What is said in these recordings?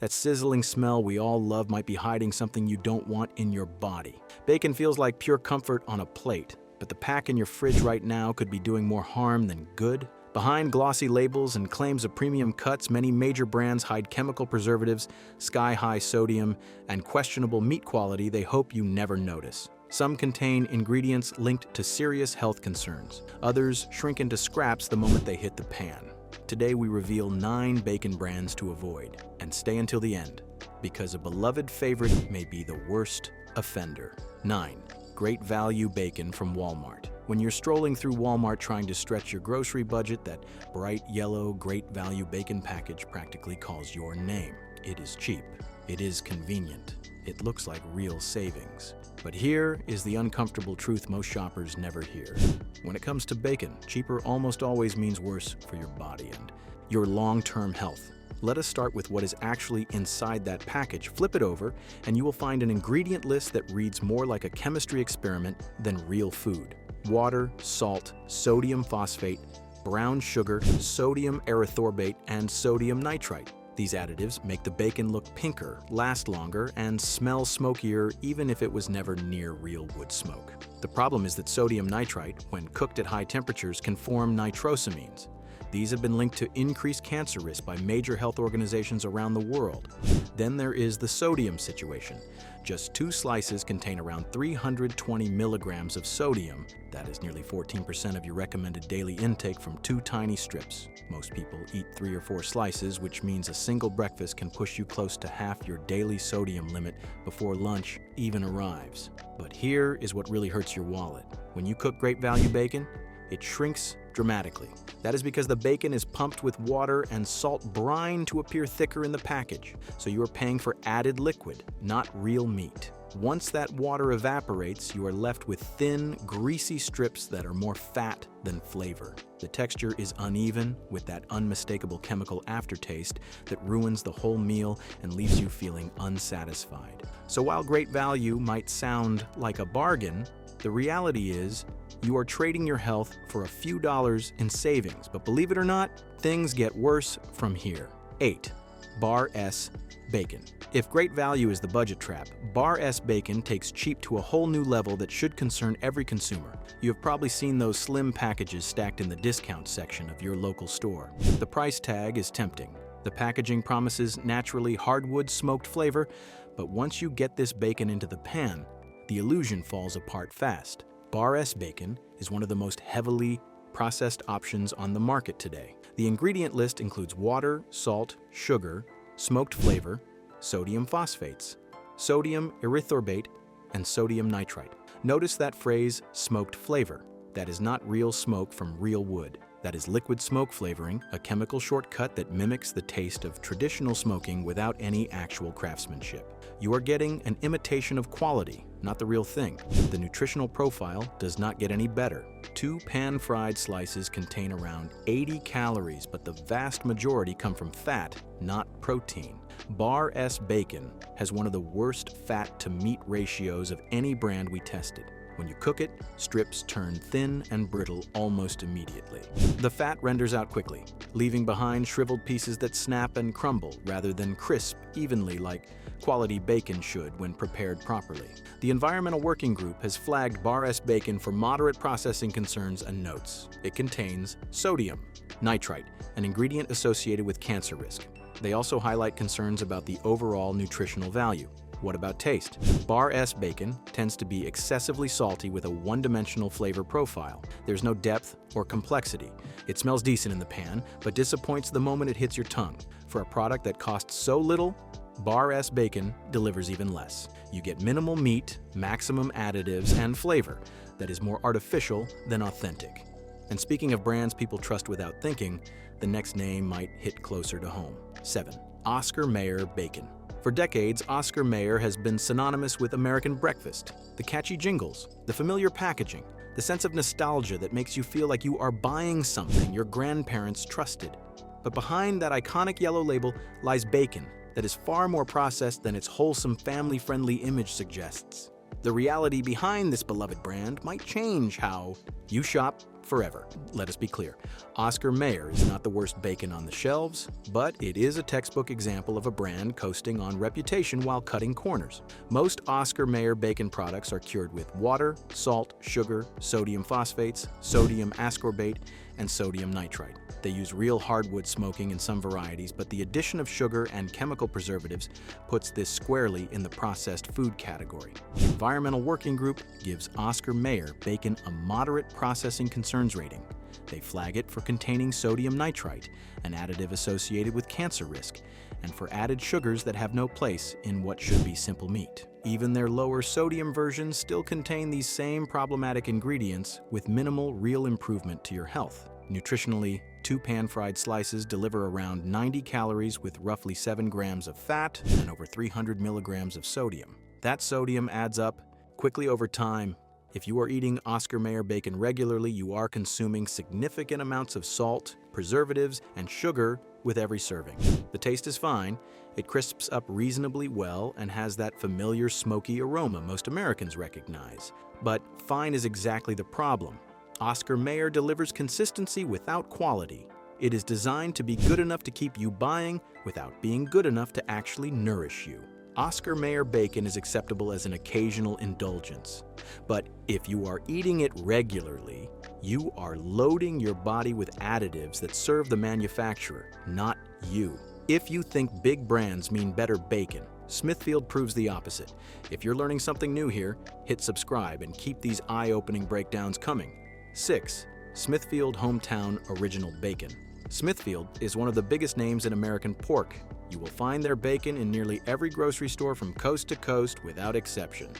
That sizzling smell we all love might be hiding something you don't want in your body. Bacon feels like pure comfort on a plate, but the pack in your fridge right now could be doing more harm than good. Behind glossy labels and claims of premium cuts, many major brands hide chemical preservatives, sky-high sodium, and questionable meat quality they hope you never notice. Some contain ingredients linked to serious health concerns. Others shrink into scraps the moment they hit the pan. Today we reveal 9 bacon brands to avoid. And stay until the end, because a beloved favorite may be the worst offender. 9. Great value bacon from Walmart. When you're strolling through Walmart trying to stretch your grocery budget, that bright yellow great value bacon package practically calls your name. It is cheap. It is convenient. It looks like real savings. But here is the uncomfortable truth most shoppers never hear. When it comes to bacon, cheaper almost always means worse for your body and your long-term health. Let us start with what is actually inside that package. Flip it over, and you will find an ingredient list that reads more like a chemistry experiment than real food. Water, salt, sodium phosphate, brown sugar, sodium erythorbate, and sodium nitrite. These additives make the bacon look pinker, last longer, and smell smokier even if it was never near real wood smoke. The problem is that sodium nitrite, when cooked at high temperatures, can form nitrosamines. These have been linked to increased cancer risk by major health organizations around the world. Then there is the sodium situation. Just 2 slices contain around 320 milligrams of sodium. That is nearly 14% of your recommended daily intake from 2 tiny strips. Most people eat 3 or 4 slices, which means a single breakfast can push you close to half your daily sodium limit before lunch even arrives. But here is what really hurts your wallet. When you cook great value bacon, it shrinks dramatically. That is because the bacon is pumped with water and salt brine to appear thicker in the package, so you are paying for added liquid, not real meat. Once that water evaporates, you are left with thin, greasy strips that are more fat than flavor. The texture is uneven, with that unmistakable chemical aftertaste that ruins the whole meal and leaves you feeling unsatisfied. So while great value might sound like a bargain, the reality is, you are trading your health for a few dollars in savings, but believe it or not, things get worse from here. 8. Bar S bacon. If great value is the budget trap, Bar S bacon takes cheap to a whole new level that should concern every consumer. You have probably seen those slim packages stacked in the discount section of your local store. The price tag is tempting. The packaging promises naturally hardwood smoked flavor, but once you get this bacon into the pan, the illusion falls apart fast. Bar S bacon is one of the most heavily processed options on the market today. The ingredient list includes water, salt, sugar, smoked flavor, sodium phosphates, sodium erythorbate, and sodium nitrite. Notice that phrase, smoked flavor. That is not real smoke from real wood. That is liquid smoke flavoring, a chemical shortcut that mimics the taste of traditional smoking without any actual craftsmanship. You are getting an imitation of quality, not the real thing. The nutritional profile does not get any better. 2 pan-fried slices contain around 80 calories, but the vast majority come from fat, not protein. Bar S bacon has one of the worst fat-to-meat ratios of any brand we tested. When you cook it, strips turn thin and brittle almost immediately. The fat renders out quickly, leaving behind shriveled pieces that snap and crumble rather than crisp evenly like quality bacon should when prepared properly. The Environmental Working Group has flagged Bar S bacon for moderate processing concerns and notes. It contains sodium nitrite, an ingredient associated with cancer risk. They also highlight concerns about the overall nutritional value. What about taste? Bar S bacon tends to be excessively salty with a one-dimensional flavor profile. There's no depth or complexity. It smells decent in the pan, but disappoints the moment it hits your tongue. For a product that costs so little, Bar S bacon delivers even less. You get minimal meat, maximum additives, and flavor that is more artificial than authentic. And speaking of brands people trust without thinking, the next name might hit closer to home. 7. Oscar Mayer bacon. For decades, Oscar Mayer has been synonymous with American breakfast. The catchy jingles, the familiar packaging, the sense of nostalgia that makes you feel like you are buying something your grandparents trusted. But behind that iconic yellow label lies bacon that is far more processed than its wholesome, family-friendly image suggests. The reality behind this beloved brand might change how you shop forever. Let us be clear. Oscar Mayer is not the worst bacon on the shelves, but it is a textbook example of a brand coasting on reputation while cutting corners. Most Oscar Mayer bacon products are cured with water, salt, sugar, sodium phosphates, sodium ascorbate, and sodium nitrite. They use real hardwood smoking in some varieties, but the addition of sugar and chemical preservatives puts this squarely in the processed food category. The Environmental Working Group gives Oscar Mayer bacon a moderate processing concerns rating. They flag it for containing sodium nitrite, an additive associated with cancer risk, and for added sugars that have no place in what should be simple meat. Even their lower sodium versions still contain these same problematic ingredients with minimal real improvement to your health. Nutritionally, 2 pan-fried slices deliver around 90 calories with roughly 7 grams of fat and over 300 milligrams of sodium. That sodium adds up quickly over time. If you are eating Oscar Mayer bacon regularly, you are consuming significant amounts of salt, preservatives, and sugar with every serving. The taste is fine. It crisps up reasonably well and has that familiar smoky aroma most Americans recognize. But fine is exactly the problem. Oscar Mayer delivers consistency without quality. It is designed to be good enough to keep you buying without being good enough to actually nourish you. Oscar Mayer bacon is acceptable as an occasional indulgence. But if you are eating it regularly, you are loading your body with additives that serve the manufacturer, not you. If you think big brands mean better bacon, Smithfield proves the opposite. If you're learning something new here, hit subscribe and keep these eye-opening breakdowns coming. 6. Smithfield Hometown Original Bacon. Smithfield is one of the biggest names in American pork. You will find their bacon in nearly every grocery store from coast to coast without exception.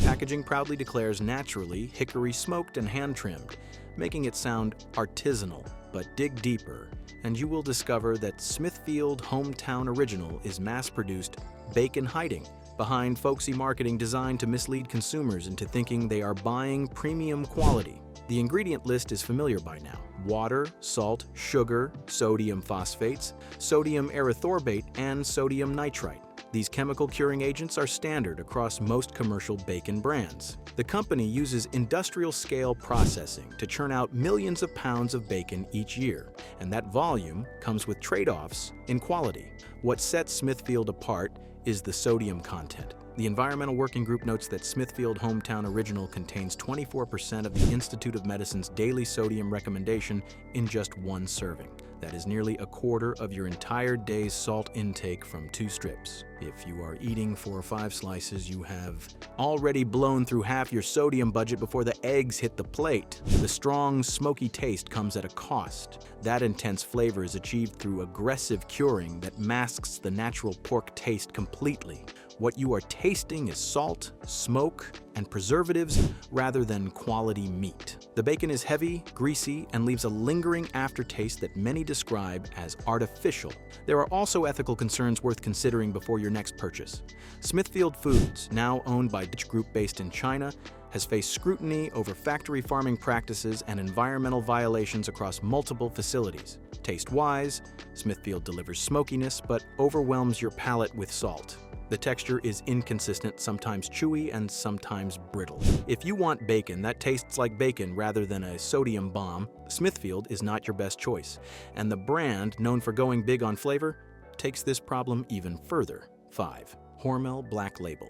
Packaging proudly declares naturally, hickory smoked and hand-trimmed, making it sound artisanal. But dig deeper, and you will discover that Smithfield Hometown Original is mass-produced bacon hiding behind folksy marketing designed to mislead consumers into thinking they are buying premium quality. The ingredient list is familiar by now. Water, salt, sugar, sodium phosphates, sodium erythorbate, and sodium nitrite. These chemical curing agents are standard across most commercial bacon brands. The company uses industrial-scale processing to churn out millions of pounds of bacon each year, and that volume comes with trade-offs in quality. What sets Smithfield apart is the sodium content. The Environmental Working Group notes that Smithfield Hometown Original contains 24% of the Institute of Medicine's daily sodium recommendation in just 1 serving. That is nearly a quarter of your entire day's salt intake from 2 strips. If you are eating 4 or 5 slices, you have already blown through half your sodium budget before the eggs hit the plate. The strong, smoky taste comes at a cost. That intense flavor is achieved through aggressive curing that masks the natural pork taste completely. What you are tasting is salt, smoke, and preservatives rather than quality meat. The bacon is heavy, greasy, and leaves a lingering aftertaste that many describe as artificial. There are also ethical concerns worth considering before your next purchase. Smithfield Foods, now owned by a Dutch group based in China, has faced scrutiny over factory farming practices and environmental violations across multiple facilities. Taste-wise, Smithfield delivers smokiness but overwhelms your palate with salt. The texture is inconsistent, sometimes chewy and sometimes brittle. If you want bacon that tastes like bacon rather than a sodium bomb, Smithfield is not your best choice. And the brand, known for going big on flavor, takes this problem even further. 5. Hormel Black Label.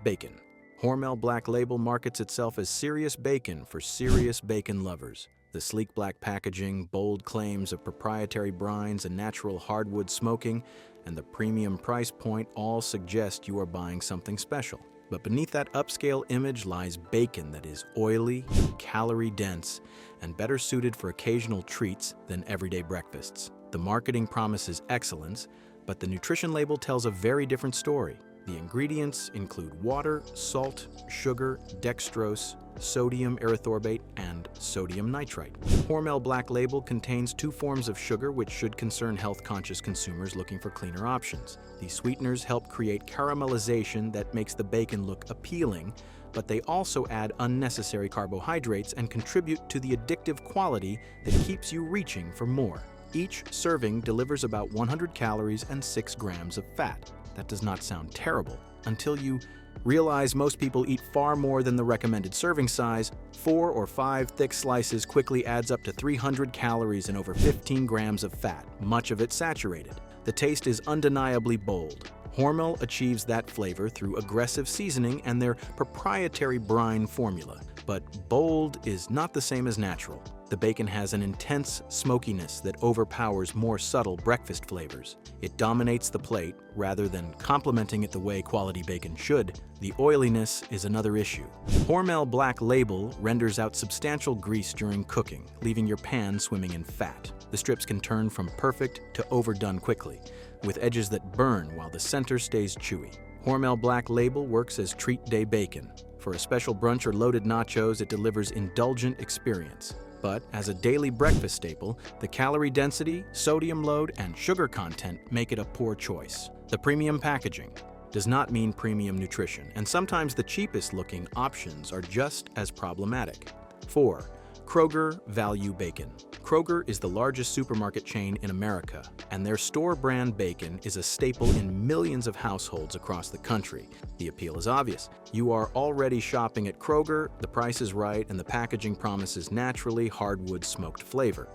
Bacon. Hormel Black Label markets itself as serious bacon for serious bacon lovers. The sleek black packaging, bold claims of proprietary brines and natural hardwood smoking, and the premium price point all suggest you are buying something special. But beneath that upscale image lies bacon that is oily, calorie-dense, and better suited for occasional treats than everyday breakfasts. The marketing promises excellence, but the nutrition label tells a very different story. The ingredients include water, salt, sugar, dextrose, sodium erythorbate, and sodium nitrite. Hormel Black Label contains 2 forms of sugar which should concern health-conscious consumers looking for cleaner options. These sweeteners help create caramelization that makes the bacon look appealing, but they also add unnecessary carbohydrates and contribute to the addictive quality that keeps you reaching for more. Each serving delivers about 100 calories and 6 grams of fat. That does not sound terrible until you realize most people eat far more than the recommended serving size. 4 or 5 thick slices quickly adds up to 300 calories and over 15 grams of fat, much of it saturated. The taste is undeniably bold. Hormel achieves that flavor through aggressive seasoning and their proprietary brine formula. But bold is not the same as natural. The bacon has an intense smokiness that overpowers more subtle breakfast flavors. It dominates the plate rather than complementing it the way quality bacon should. The oiliness is another issue. Hormel Black Label renders out substantial grease during cooking, leaving your pan swimming in fat. The strips can turn from perfect to overdone quickly, with edges that burn while the center stays chewy. Hormel Black Label works as treat day bacon. For a special brunch or loaded nachos, it delivers indulgent experience. But as a daily breakfast staple, the calorie density, sodium load, and sugar content make it a poor choice. The premium packaging does not mean premium nutrition, and sometimes the cheapest looking options are just as problematic. 4. Kroger Value Bacon. Kroger is the largest supermarket chain in America, and their store brand bacon is a staple in millions of households across the country. The appeal is obvious. You are already shopping at Kroger, the price is right, and the packaging promises naturally hardwood smoked flavor.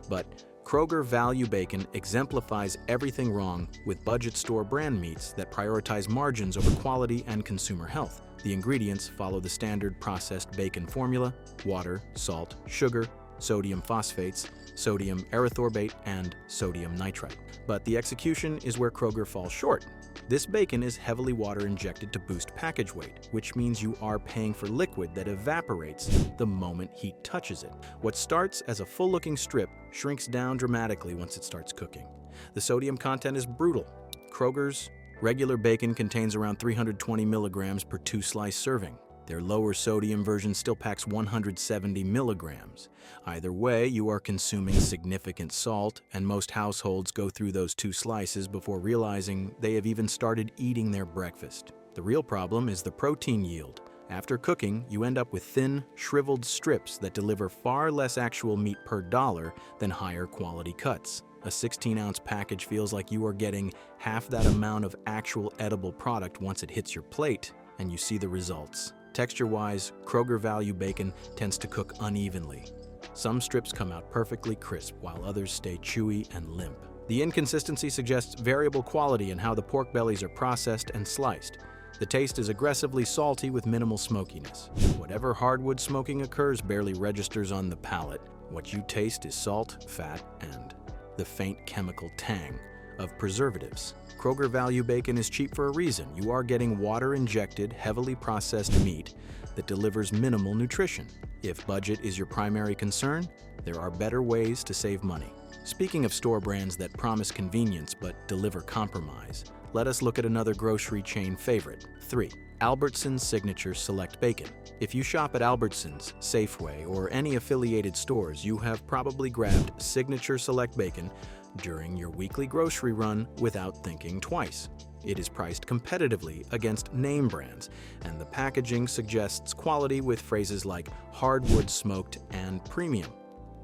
But Kroger Value Bacon exemplifies everything wrong with budget store brand meats that prioritize margins over quality and consumer health. The ingredients follow the standard processed bacon formula: water, salt, sugar, sodium phosphates, sodium erythorbate, and sodium nitrite. But the execution is where Kroger falls short. This bacon is heavily water injected to boost package weight, which means you are paying for liquid that evaporates the moment heat touches it. What starts as a full-looking strip shrinks down dramatically once it starts cooking. The sodium content is brutal. Kroger's regular bacon contains around 320 milligrams per 2-slice serving. Their lower sodium version still packs 170 milligrams. Either way, you are consuming significant salt, and most households go through those 2 slices before realizing they have even started eating their breakfast. The real problem is the protein yield. After cooking, you end up with thin, shriveled strips that deliver far less actual meat per dollar than higher quality cuts. A 16-ounce package feels like you are getting half that amount of actual edible product once it hits your plate, and you see the results. Texture-wise, Kroger Value Bacon tends to cook unevenly. Some strips come out perfectly crisp, while others stay chewy and limp. The inconsistency suggests variable quality in how the pork bellies are processed and sliced. The taste is aggressively salty with minimal smokiness. Whatever hardwood smoking occurs barely registers on the palate. What you taste is salt, fat, and the faint chemical tang of preservatives. Kroger Value Bacon is cheap for a reason. You are getting water-injected, heavily processed meat that delivers minimal nutrition. If budget is your primary concern, there are better ways to save money. Speaking of store brands that promise convenience but deliver compromise, let us look at another grocery chain favorite. 3. Albertsons Signature Select Bacon. If you shop at Albertsons, Safeway, or any affiliated stores, you have probably grabbed Signature Select Bacon during your weekly grocery run without thinking twice. It is priced competitively against name brands, and the packaging suggests quality with phrases like hardwood smoked and premium.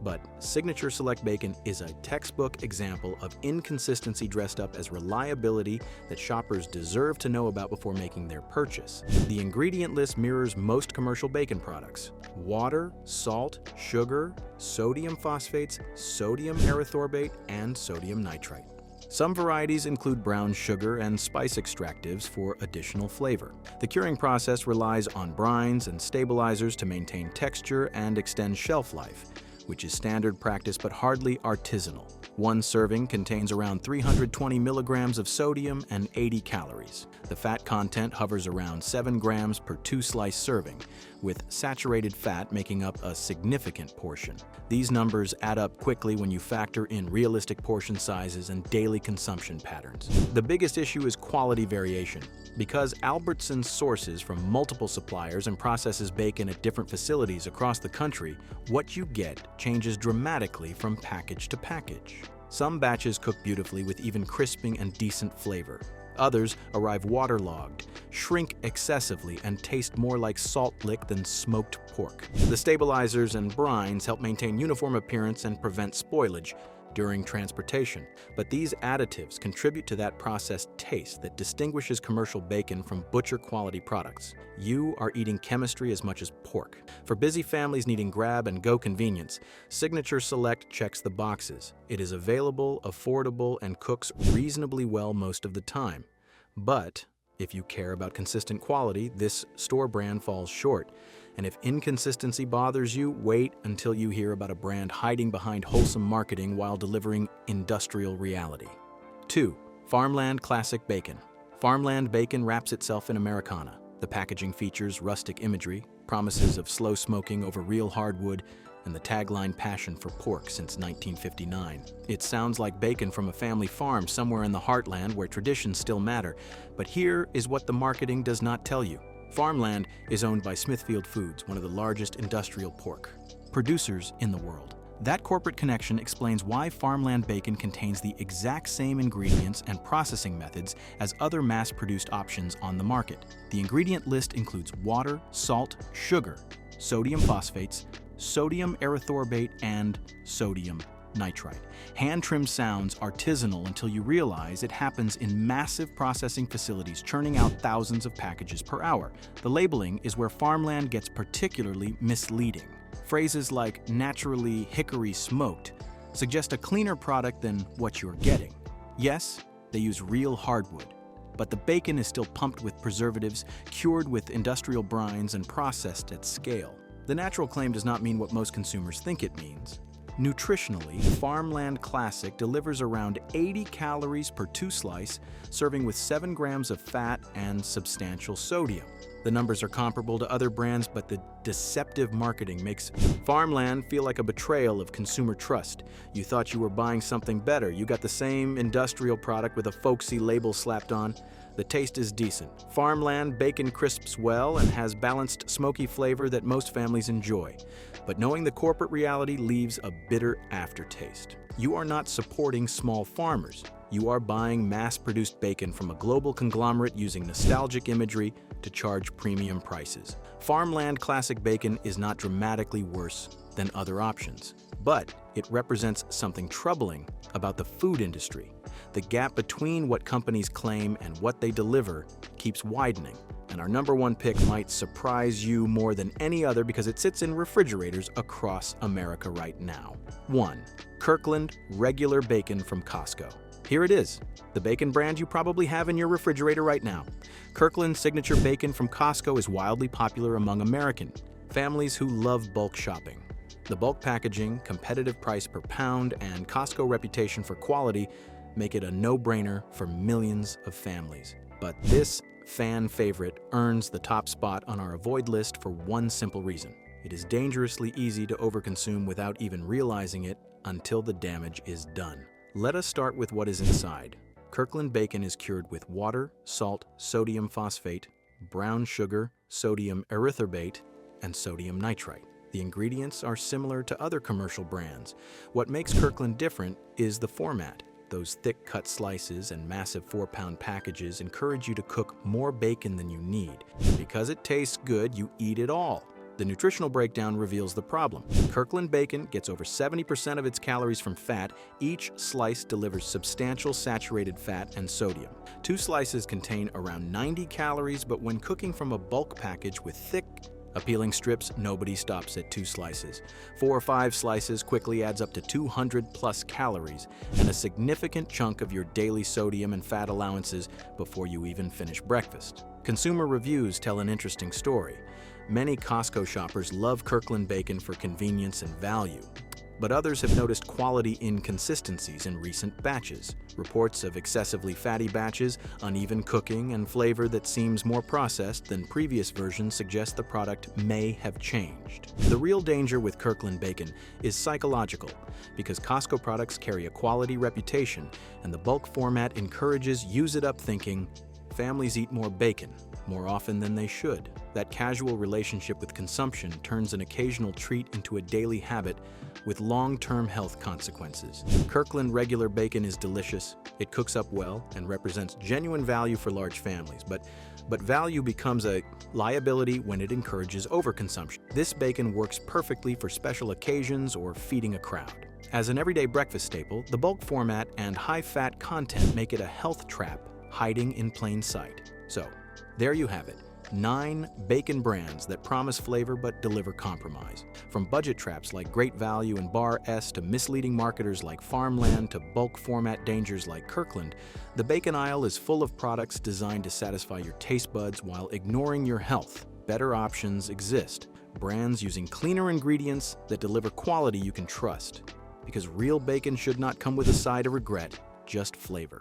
But Signature Select Bacon is a textbook example of inconsistency dressed up as reliability that shoppers deserve to know about before making their purchase. The ingredient list mirrors most commercial bacon products: water, salt, sugar, sodium phosphates, sodium erythorbate, and sodium nitrite. Some varieties include brown sugar and spice extractives for additional flavor. The curing process relies on brines and stabilizers to maintain texture and extend shelf life, which is standard practice but hardly artisanal. One serving contains around 320 milligrams of sodium and 80 calories. The fat content hovers around 7 grams per 2-slice serving, with saturated fat making up a significant portion. These numbers add up quickly when you factor in realistic portion sizes and daily consumption patterns. The biggest issue is quality variation. Because Albertsons sources from multiple suppliers and processes bacon at different facilities across the country, what you get changes dramatically from package to package. Some batches cook beautifully with even crisping and decent flavor. Others arrive waterlogged, shrink excessively, and taste more like salt lick than smoked pork. The stabilizers and brines help maintain uniform appearance and prevent spoilage, during transportation. But these additives contribute to that processed taste that distinguishes commercial bacon from butcher-quality products. You are eating chemistry as much as pork. For busy families needing grab-and-go convenience, Signature Select checks the boxes. It is available, affordable, and cooks reasonably well most of the time. But if you care about consistent quality, this store brand falls short. And if inconsistency bothers you, wait until you hear about a brand hiding behind wholesome marketing while delivering industrial reality. 2. Farmland Classic Bacon. Farmland bacon wraps itself in Americana. The packaging features rustic imagery, promises of slow smoking over real hardwood, and the tagline passion for pork since 1959. It sounds like bacon from a family farm somewhere in the heartland where traditions still matter, but here is what the marketing does not tell you. Farmland is owned by Smithfield Foods, one of the largest industrial pork producers in the world. That corporate connection explains why Farmland bacon contains the exact same ingredients and processing methods as other mass-produced options on the market. The ingredient list includes water, salt, sugar, sodium phosphates, sodium erythorbate, and sodium nitrite. Hand-trimmed sounds artisanal until you realize it happens in massive processing facilities churning out thousands of packages per hour. The labeling is where Farmland gets particularly misleading. Phrases like naturally hickory smoked suggest a cleaner product than what you're getting. Yes, they use real hardwood, but the bacon is still pumped with preservatives, cured with industrial brines, and processed at scale. The natural claim does not mean what most consumers think it means. Nutritionally, Farmland Classic delivers around 80 calories per 2 slice, serving with 7 grams of fat and substantial sodium. The numbers are comparable to other brands, but the deceptive marketing makes Farmland feel like a betrayal of consumer trust. You thought you were buying something better. You got the same industrial product with a folksy label slapped on. The taste is decent. Farmland bacon crisps well and has balanced, smoky flavor that most families enjoy. But knowing the corporate reality leaves a bitter aftertaste. You are not supporting small farmers. You are buying mass-produced bacon from a global conglomerate using nostalgic imagery to charge premium prices. Farmland Classic Bacon is not dramatically worse than other options, but it represents something troubling about the food industry. The gap between what companies claim and what they deliver keeps widening, and our number one pick might surprise you more than any other because it sits in refrigerators across America right now. 1. Kirkland Regular Bacon from Costco. Here it is, the bacon brand you probably have in your refrigerator right now. Kirkland Signature Bacon from Costco is wildly popular among American families who love bulk shopping. The bulk packaging, competitive price per pound, and Costco reputation for quality make it a no-brainer for millions of families. But this fan favorite earns the top spot on our avoid list for one simple reason. It is dangerously easy to overconsume without even realizing it until the damage is done. Let us start with what is inside. Kirkland bacon is cured with water, salt, sodium phosphate, brown sugar, sodium erythorbate, and sodium nitrite. The ingredients are similar to other commercial brands. What makes Kirkland different is the format. Those thick-cut slices and massive 4-pound packages encourage you to cook more bacon than you need. Because it tastes good, you eat it all. The nutritional breakdown reveals the problem. Kirkland bacon gets over 70% of its calories from fat. Each slice delivers substantial saturated fat and sodium. 2 slices contain around 90 calories, but when cooking from a bulk package with thick, appealing strips, nobody stops at 2 slices. 4 or 5 slices quickly adds up to 200 plus calories and a significant chunk of your daily sodium and fat allowances before you even finish breakfast. Consumer reviews tell an interesting story. Many Costco shoppers love Kirkland bacon for convenience and value, but others have noticed quality inconsistencies in recent batches. Reports of excessively fatty batches, uneven cooking, and flavor that seems more processed than previous versions suggest the product may have changed. The real danger with Kirkland bacon is psychological, because Costco products carry a quality reputation, and the bulk format encourages use-it-up thinking. Families eat more bacon, more often than they should. That casual relationship with consumption turns an occasional treat into a daily habit with long-term health consequences. Kirkland regular bacon is delicious, it cooks up well, and represents genuine value for large families, but value becomes a liability when it encourages overconsumption. This bacon works perfectly for special occasions or feeding a crowd. As an everyday breakfast staple, the bulk format and high-fat content make it a health trap hiding in plain sight. So, there you have it. 9 bacon brands that promise flavor but deliver compromise. From budget traps like Great Value and Bar S to misleading marketers like Farmland to bulk format dangers like Kirkland, the bacon aisle is full of products designed to satisfy your taste buds while ignoring your health. Better options exist. Brands using cleaner ingredients that deliver quality you can trust. Because real bacon should not come with a side of regret, just flavor.